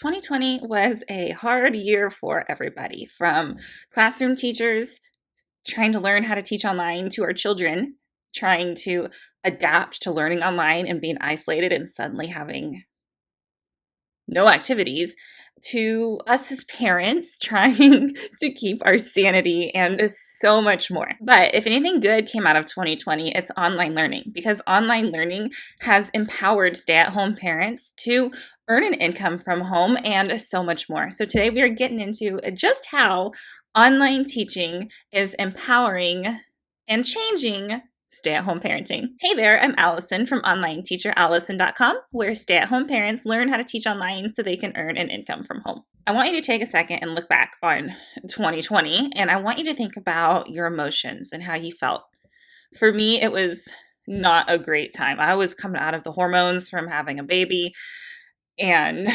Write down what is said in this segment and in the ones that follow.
2020 was a hard year for everybody, from classroom teachers trying to learn how to teach online to our children trying to adapt to learning online and being isolated and suddenly having no activities, to us as parents trying to keep our sanity and so much more. But if anything good came out of 2020, it's online learning, because online learning has empowered stay-at-home parents to earn an income from home and so much more. So today we are getting into just how online teaching is empowering and changing stay-at-home parenting. Hey there, I'm Allison from OnlineTeacherAllison.com, where stay-at-home parents learn how to teach online so they can earn an income from home. I want you to take a second and look back on 2020, and I want you to think about your emotions and how you felt. For me, it was not a great time. I was coming out of the hormones from having a baby, and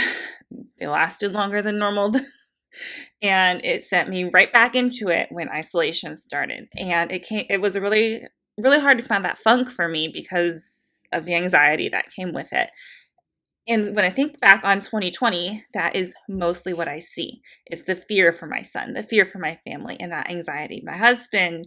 they lasted longer than normal. And it sent me right back into it when isolation started. And it was a really hard to find that funk for me because of the anxiety that came with it. And when I think back on 2020, that is mostly what I see. It's the fear for my son, the fear for my family, and that anxiety. My husband,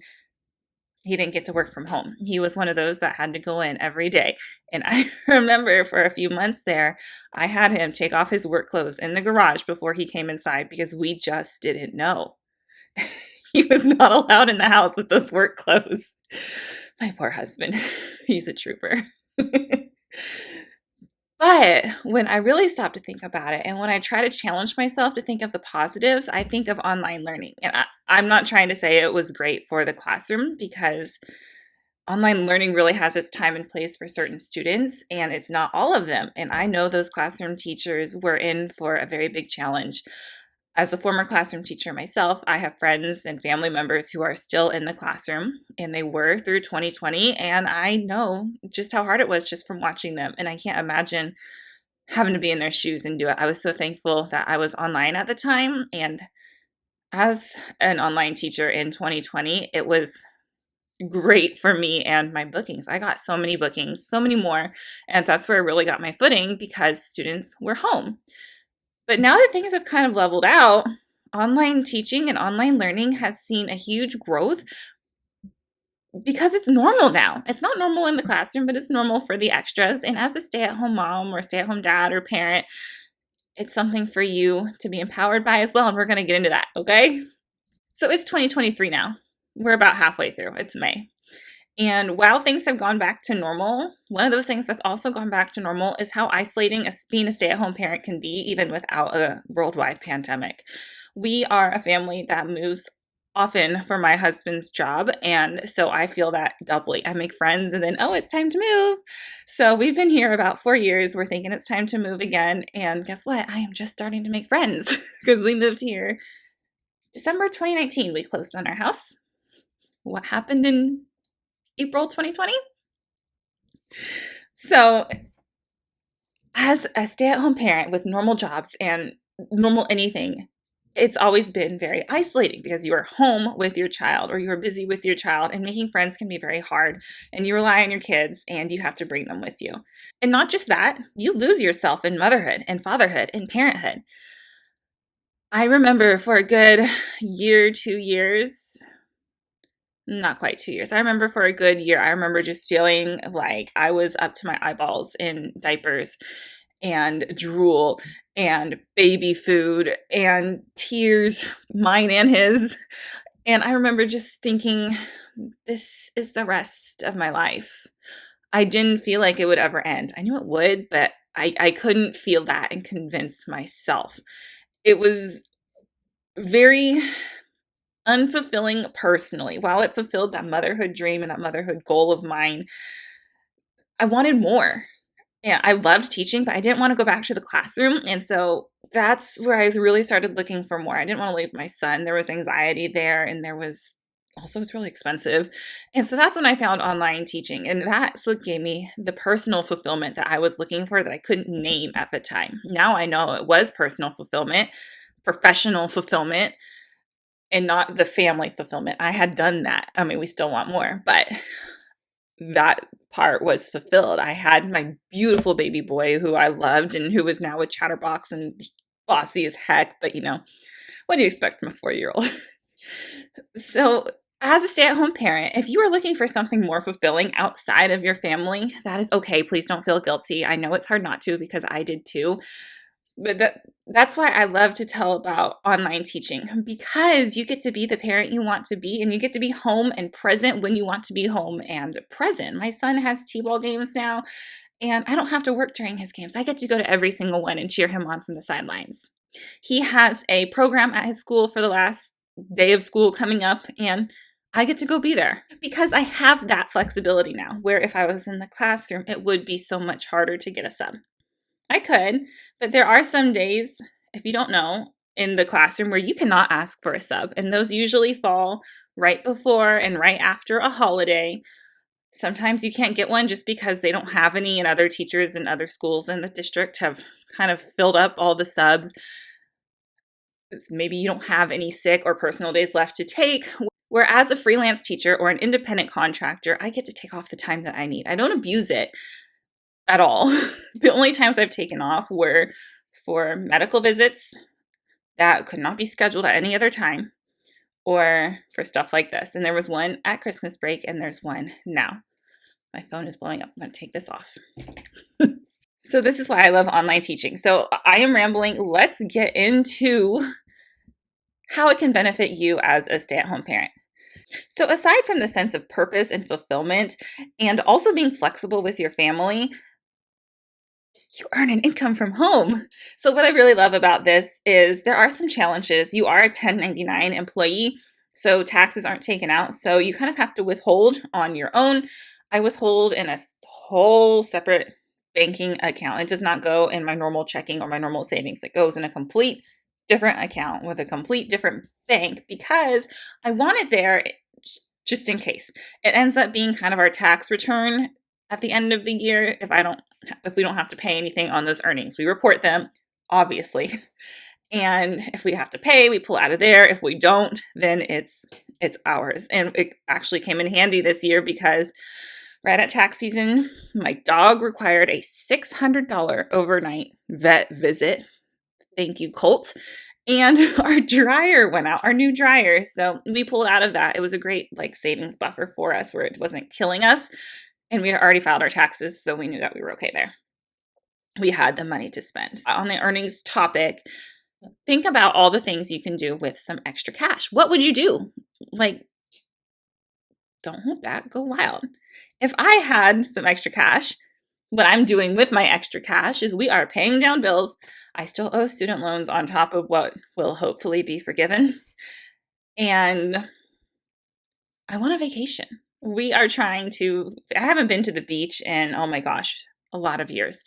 he didn't get to work from home. He was one of those that had to go in every day. And I remember for a few months there, I had him take off his work clothes in the garage before he came inside because we just didn't know. He was not allowed in the house with those work clothes. My poor husband, he's a trooper. But when I really stop to think about it, and when I try to challenge myself to think of the positives, I think of online learning. And I'm not trying to say it was great for the classroom, because online learning really has its time and place for certain students, and it's not all of them. And I know those classroom teachers were in for a very big challenge. As a former classroom teacher myself, I have friends and family members who are still in the classroom, and they were through 2020, and I know just how hard it was just from watching them, and I can't imagine having to be in their shoes and do it. I was so thankful that I was online at the time, and as an online teacher in 2020, it was great for me and my bookings. I got so many bookings, so many more, and that's where I really got my footing because students were home. But now that things have kind of leveled out, online teaching and online learning has seen a huge growth because it's normal now. It's not normal in the classroom, but it's normal for the extras. And as a stay-at-home mom or stay-at-home dad or parent, it's something for you to be empowered by as well. And we're going to get into that, okay? So it's 2023 now. We're about halfway through. It's May. And while things have gone back to normal, one of those things that's also gone back to normal is how isolating being a stay-at-home parent can be, even without a worldwide pandemic. We are a family that moves often for my husband's job, and so I feel that doubly. I make friends, and then, oh, it's time to move. So we've been here about 4 years. We're thinking it's time to move again, and guess what? I am just starting to make friends because we moved here December 2019. We closed on our house. What happened in April 2020? So, as a stay-at-home parent with normal jobs and normal anything, it's always been very isolating because you are home with your child or you are busy with your child, and making friends can be very hard, and you rely on your kids and you have to bring them with you. And not just that, you lose yourself in motherhood and fatherhood and parenthood. I remember for a good year, 2 years, not quite 2 years. I remember for a good year, I remember just feeling like I was up to my eyeballs in diapers and drool and baby food and tears, mine and his. And I remember just thinking, this is the rest of my life. I didn't feel like it would ever end. I knew it would, but I couldn't feel that and convince myself. It was very unfulfilling personally. While it fulfilled that motherhood dream and that motherhood goal of mine, I wanted more. Yeah, I loved teaching, but I didn't want to go back to the classroom. And so that's where I really started looking for more. I didn't want to leave my son. There was anxiety there, and there was also, it's really expensive. And so that's when I found online teaching. And that's what gave me the personal fulfillment that I was looking for that I couldn't name at the time. Now I know it was personal fulfillment, professional fulfillment, and not the family fulfillment. I had done that. I mean, we still want more, but that part was fulfilled. I had my beautiful baby boy who I loved and who was now with Chatterbox, and bossy as heck, but what do you expect from a 4-year-old? So, as a stay at home parent, if you are looking for something more fulfilling outside of your family, that is okay. Please don't feel guilty. I know it's hard not to because I did too. But that's why I love to tell about online teaching because you get to be the parent you want to be and you get to be home and present when you want to be home and present. My son has T-ball games now and I don't have to work during his games. I get to go to every single one and cheer him on from the sidelines. He has a program at his school for the last day of school coming up, and I get to go be there because I have that flexibility now. Where if I was in the classroom, it would be so much harder to get a sub. I could, but there are some days, if you don't know, in the classroom where you cannot ask for a sub, and those usually fall right before and right after a holiday. Sometimes you can't get one just because they don't have any, and other teachers and other schools in the district have kind of filled up all the subs. Maybe you don't have any sick or personal days left to take. Whereas a freelance teacher or an independent contractor, I get to take off the time that I need. I don't abuse it at all. The only times I've taken off were for medical visits that could not be scheduled at any other time or for stuff like this. And there was one at Christmas break and there's one now. My phone is blowing up. I'm going to take this off. So this is why I love online teaching. So I am rambling. Let's get into how it can benefit you as a stay-at-home parent. So aside from the sense of purpose and fulfillment and also being flexible with your family, you earn an income from home. So what I really love about this is there are some challenges. You are a 1099 employee, so taxes aren't taken out. So you kind of have to withhold on your own. I withhold in a whole separate banking account. It does not go in my normal checking or my normal savings. It goes in a complete different account with a complete different bank because I want it there just in case. It ends up being kind of our tax return at the end of the year if we don't have to pay anything on those earnings. We report them, obviously. And if we have to pay, we pull out of there. If we don't, then it's ours. And it actually came in handy this year because right at tax season, my dog required a $600 overnight vet visit. Thank you, Colt. And our dryer went out, our new dryer. So we pulled out of that. It was a great savings buffer for us where it wasn't killing us. And we had already filed our taxes, so we knew that we were okay there. We had the money to spend. On the earnings topic, think about all the things you can do with some extra cash. What would you do? Don't hold back, go wild. If I had some extra cash, what I'm doing with my extra cash is we are paying down bills. I still owe student loans on top of what will hopefully be forgiven. And I want a vacation. I haven't been to the beach in, oh my gosh, a lot of years.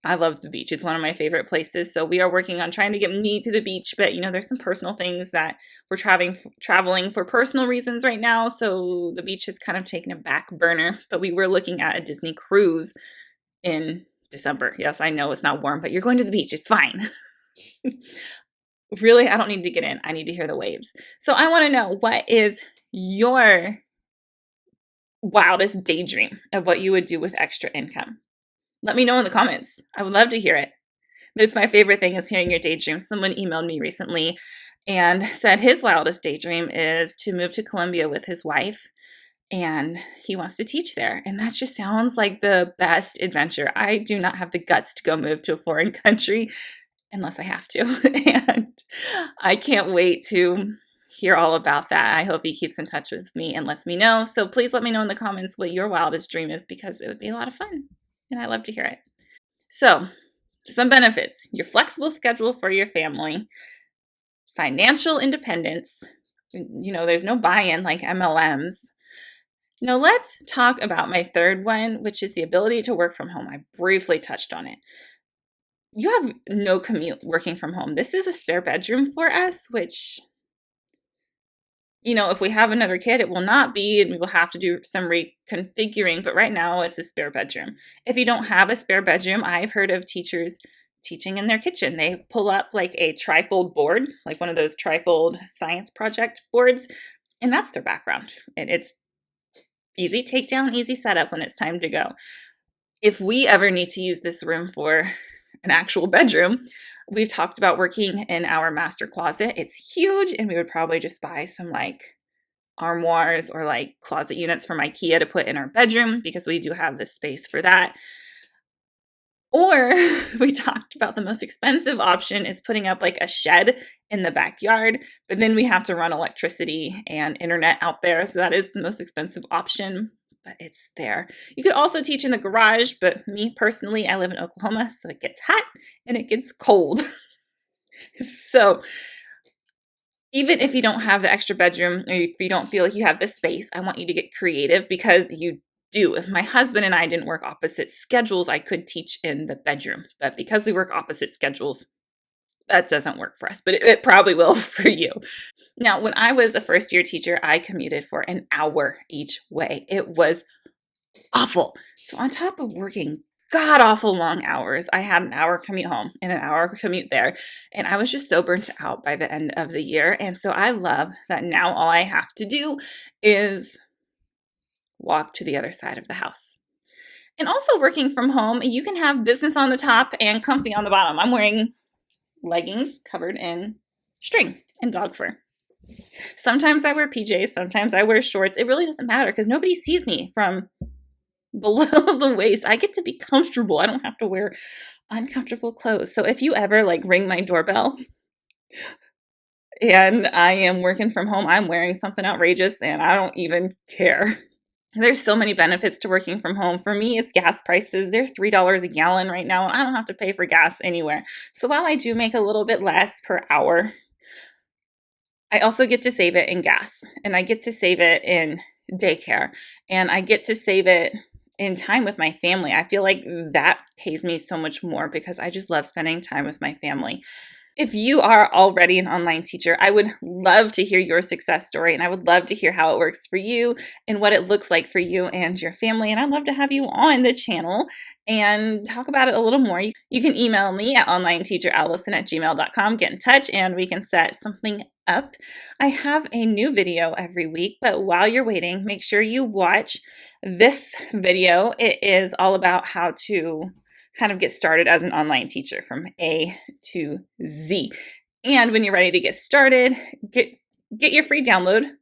I love the beach. It's one of my favorite places. So we are working on trying to get me to the beach. But, there's some personal things that we're traveling for personal reasons right now. So the beach has kind of taken a back burner. But we were looking at a Disney cruise in December. Yes, I know it's not warm, but you're going to the beach. It's fine. Really, I don't need to get in. I need to hear the waves. So I want to know, what is your wildest daydream of what you would do with extra income? Let me know in the comments. I would love to hear it. That's my favorite thing, is hearing your daydreams. Someone emailed me recently and said his wildest daydream is to move to Colombia with his wife, and he wants to teach there. And that just sounds like the best adventure. I do not have the guts to go move to a foreign country unless I have to. And I can't wait to hear all about that. I hope he keeps in touch with me and lets me know. So please let me know in the comments what your wildest dream is, because it would be a lot of fun. And I love to hear it. So, some benefits: your flexible schedule for your family, financial independence. There's no buy-in like MLMs. Now, let's talk about my third one, which is the ability to work from home. I briefly touched on it. You have no commute working from home. This is a spare bedroom for us, which, if we have another kid, it will not be, and we will have to do some reconfiguring. But right now, it's a spare bedroom. If you don't have a spare bedroom, I've heard of teachers teaching in their kitchen. They pull up a trifold board, like one of those trifold science project boards, and that's their background. And it's easy takedown, easy setup when it's time to go. If we ever need to use this room for an actual bedroom. We've talked about working in our master closet. It's huge, and we would probably just buy some like armoires or like closet units from IKEA to put in our bedroom because we do have the space for that. Or we talked about the most expensive option is putting up like a shed in the backyard, but then we have to run electricity and internet out there. So that is the most expensive option, but it's there. You could also teach in the garage, but me personally, I live in Oklahoma, so it gets hot and it gets cold. So even if you don't have the extra bedroom or if you don't feel like you have the space, I want you to get creative because you do. If my husband and I didn't work opposite schedules, I could teach in the bedroom. But because we work opposite schedules, that doesn't work for us, but it probably will for you. Now, when I was a first year teacher, I commuted for an hour each way. It was awful. So, on top of working god awful long hours, I had an hour commute home and an hour commute there. And I was just so burnt out by the end of the year. And so, I love that now all I have to do is walk to the other side of the house. And also, working from home, you can have business on the top and comfy on the bottom. I'm wearing leggings covered in string and dog fur. Sometimes I wear PJs, sometimes I wear shorts. It really doesn't matter because nobody sees me from below the waist. I get to be comfortable. I don't have to wear uncomfortable clothes. So if you ever like ring my doorbell and I am working from home, I'm wearing something outrageous and I don't even care. There's so many benefits to working from home. For me, it's gas prices. They're $3 a gallon right now, and I don't have to pay for gas anywhere. So while I do make a little bit less per hour, I also get to save it in gas, and I get to save it in daycare, and I get to save it in time with my family. I feel like that pays me so much more because I just love spending time with my family. If you are already an online teacher, I would love to hear your success story, and I would love to hear how it works for you and what it looks like for you and your family. And I'd love to have you on the channel and talk about it a little more. You can email me at onlineteacherallison@gmail.com. Get in touch and we can set something up. I have a new video every week, but while you're waiting, make sure you watch this video. It is all about how to kind of get started as an online teacher from A to Z. And when you're ready to get started, get your free download.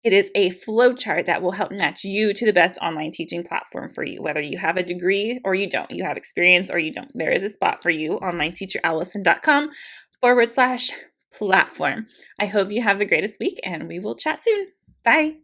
It is a flowchart that will help match you to the best online teaching platform for you, whether you have a degree or you don't, you have experience or you don't. There is a spot for you, onlineteacherallison.com/platform. I hope you have the greatest week and we will chat soon. Bye.